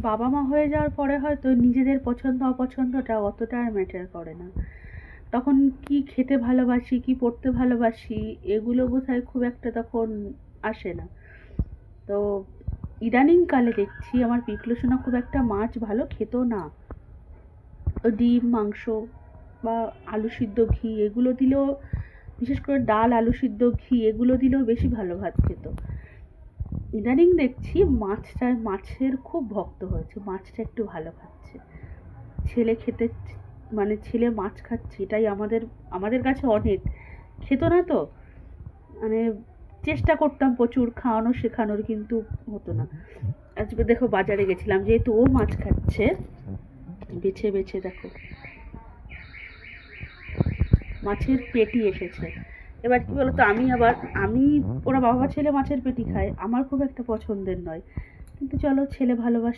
বাবা মা হয়ে যাওয়ার পরে হয়তো নিজেদের পছন্দ অপছন্দটা অতটা আর ম্যাটার করে না। তখন কি খেতে ভালোবাসি, কি পড়তে ভালোবাসি, এগুলো বোধহয় খুব একটা তখন আসে না। তো ইদানিং কালে দেখছি আমার পিকলু সোনা খুব একটা মাছ ভালো খেত না। ডিম, মাংস বা আলু সিদ্ধ, ঘি এগুলো দিলেও, বিশেষ করে ডাল, আলু সিদ্ধ, ঘি এগুলো দিলেও বেশি ভালো ভাত খেত। ইদানিং দেখছি মাছের খুব ভক্ত হয়েছে, মাছটা একটু ভালো খাচ্ছে। ছেলে খেতে, মানে ছেলে মাছ খাচ্ছে, এটাই আমাদের আমাদের কাছে অনেক। খেত না তো, মানে চেষ্টা করতাম প্রচুর খাওয়ানো শেখানোর, কিন্তু হতো না। আজকে দেখো বাজারে গেছিলাম, যেহেতু ও মাছ খাচ্ছে, বেছে বেছে দেখো মাছের পেটি এসেছে। এবার কি বলতো, আমি ওরা বাবা ছেলে মাছের পেটি খায়, আমার খুব একটা পছন্দের নয়, কিন্তু চলো ছেলে ভালোবাসে।